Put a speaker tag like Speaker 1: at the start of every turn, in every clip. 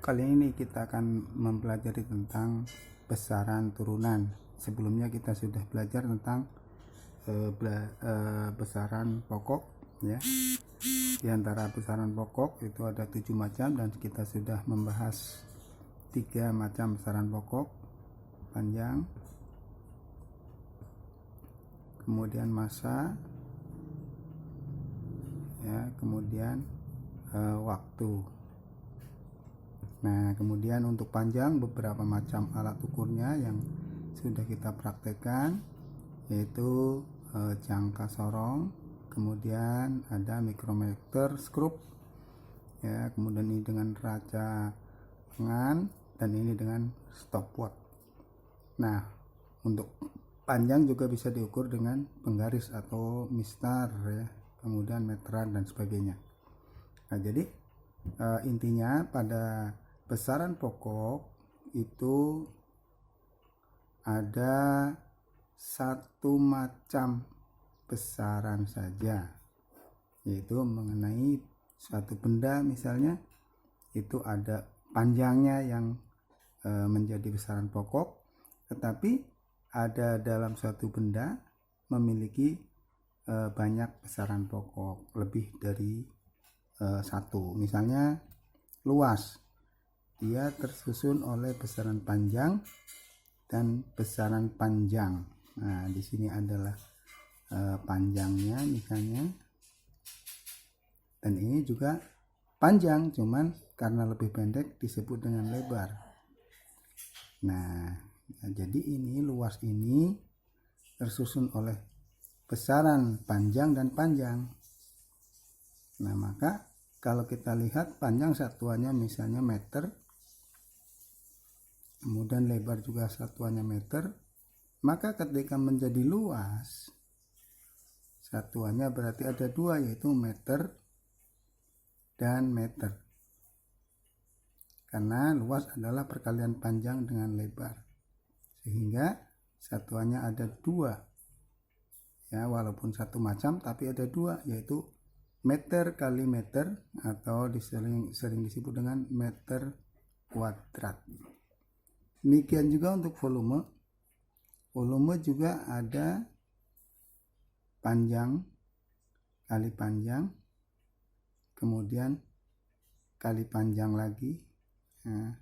Speaker 1: Kali ini kita akan mempelajari tentang besaran turunan. Sebelumnya kita sudah belajar tentang besaran pokok, ya. Di antara besaran pokok itu ada 7 macam dan kita sudah membahas 3 macam besaran pokok: panjang, kemudian massa, ya, kemudian waktu. Nah, kemudian untuk panjang beberapa macam alat ukurnya yang sudah kita praktekkan, yaitu jangka sorong, kemudian ada mikrometer skrup, ya, kemudian ini dengan raca lengan, dan ini dengan stopwatch. Nah, untuk panjang juga bisa diukur dengan penggaris atau mistar, ya, kemudian meteran dan sebagainya. Nah, jadi intinya pada besaran pokok itu ada satu macam besaran saja, yaitu mengenai suatu benda. Misalnya itu ada panjangnya yang menjadi besaran pokok, tetapi ada dalam suatu benda memiliki banyak besaran pokok, lebih dari satu. Misalnya luas, dia tersusun oleh besaran panjang dan besaran panjang. Nah, di sini adalah panjangnya misalnya, dan ini juga panjang, cuman karena lebih pendek disebut dengan lebar. Nah, jadi ini luas ini tersusun oleh besaran panjang dan panjang. Nah, maka kalau kita lihat panjang satuannya misalnya meter, kemudian lebar juga satuannya meter, maka ketika menjadi luas satuannya berarti ada dua, yaitu meter dan meter, karena luas adalah perkalian panjang dengan lebar, sehingga satuannya ada dua, ya, walaupun satu macam tapi ada dua, yaitu meter kali meter, atau sering disebut dengan meter kuadrat. Demikian juga untuk volume. Volume juga ada panjang kali panjang, kemudian kali panjang lagi. Nah,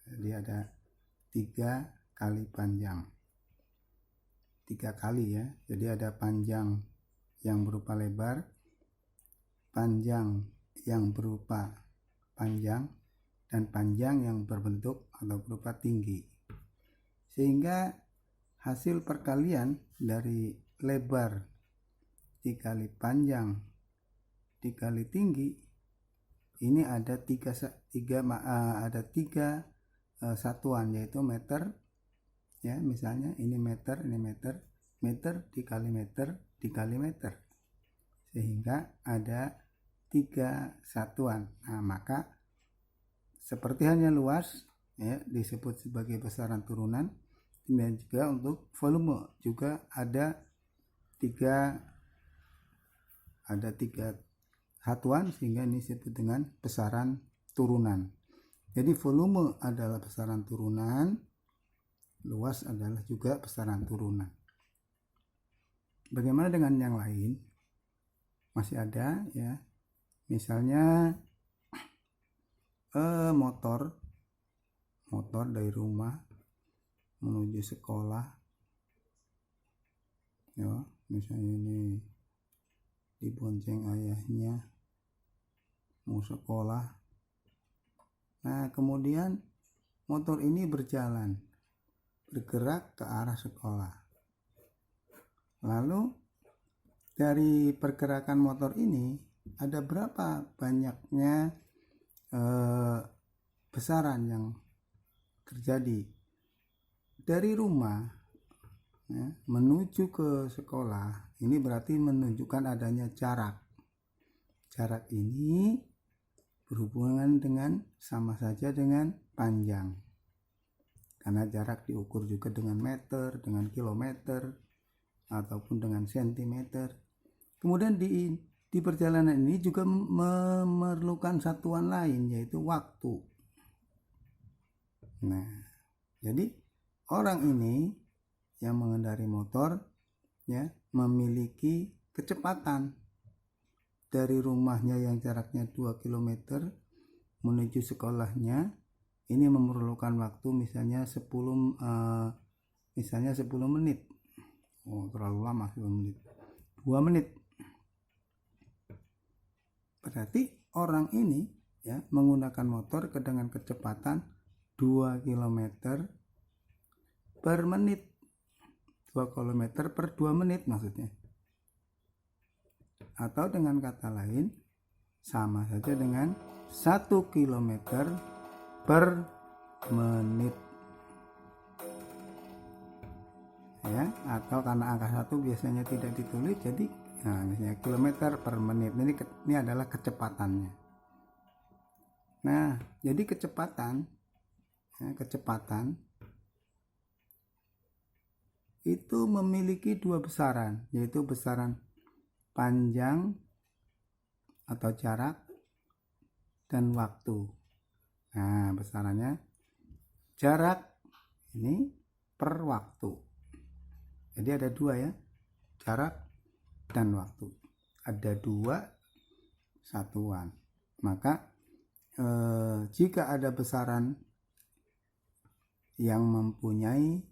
Speaker 1: jadi ada 3 kali panjang, 3 kali, ya. Jadi ada panjang yang berupa lebar, panjang yang berupa panjang, dan panjang yang berbentuk atau berupa tinggi. Sehingga hasil perkalian dari lebar dikali panjang dikali tinggi ini ada tiga satuan, yaitu meter, ya, misalnya ini meter, meter dikali meter dikali meter, sehingga ada 3 satuan. Nah, maka seperti hanya luas, ya, disebut sebagai besaran turunan, dan juga untuk volume juga ada tiga satuan, sehingga ini disebut dengan besaran turunan. Jadi volume adalah besaran turunan, luas adalah juga besaran turunan. Bagaimana dengan yang lain? Masih ada, ya, misalnya motor dari rumah menuju sekolah, ya, misalnya ini dibonceng ayahnya mau sekolah. Nah, kemudian motor ini bergerak ke arah sekolah. Lalu dari pergerakan motor ini ada berapa banyaknya besaran yang terjadi dari rumah, ya, menuju ke sekolah. Ini berarti menunjukkan adanya jarak. Jarak ini berhubungan dengan sama saja dengan panjang, karena jarak diukur juga dengan meter, dengan kilometer, ataupun dengan sentimeter. Kemudian di perjalanan ini juga memerlukan satuan lain, yaitu waktu. Nah, jadi orang ini yang mengendari motor ya memiliki kecepatan dari rumahnya yang jaraknya 2 km menuju sekolahnya. Ini memerlukan waktu misalnya 10 menit. Oh, terlalu lama 10 menit. 2 menit. Berarti orang ini ya menggunakan motor dengan kecepatan 2 km per menit. 2 km per 2 menit maksudnya. Atau dengan kata lain sama saja dengan 1 km per menit. Ya, atau karena angka 1 biasanya tidak ditulis, jadi misalnya kilometer per menit. Ini adalah kecepatannya. Nah, jadi kecepatan itu memiliki dua besaran, yaitu besaran panjang atau jarak dan waktu. Nah, besarannya jarak ini per waktu. Jadi ada dua ya, jarak dan waktu. Ada dua satuan. Maka jika ada besaran yang mempunyai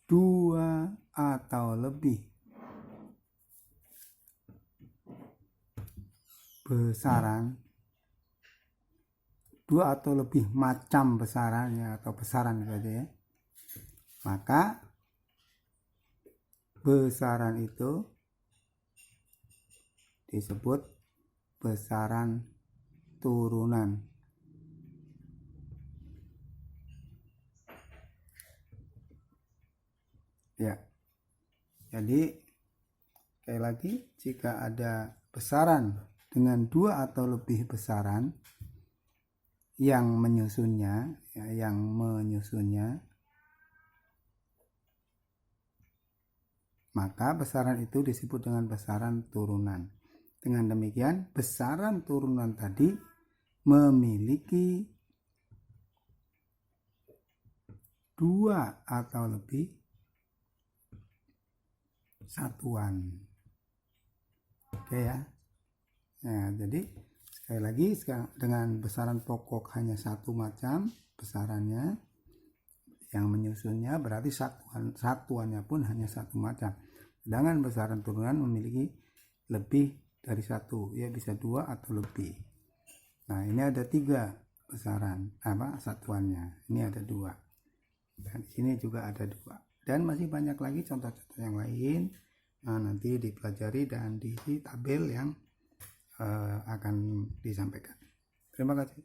Speaker 1: dua atau lebih besaran, dua atau lebih macam besarannya atau besaran saja ya, maka besaran itu disebut besaran turunan. Ya, jadi sekali lagi, jika ada besaran dengan dua atau lebih besaran yang menyusunnya, maka besaran itu disebut dengan besaran turunan. Dengan demikian, besaran turunan tadi memiliki dua atau lebih satuan. Oke ya. Nah, jadi sekali lagi, dengan besaran pokok hanya satu macam besarannya, yang menyusunnya berarti satuannya pun hanya satu macam. Sedangkan besaran turunan memiliki lebih dari satu, ya bisa dua atau lebih. Nah, ini ada tiga besaran satuannya. Ini ada dua. Dan di sini juga ada dua. Dan masih banyak lagi contoh-contoh yang lain. Nah, nanti dipelajari dan diisi tabel yang akan disampaikan. Terima kasih.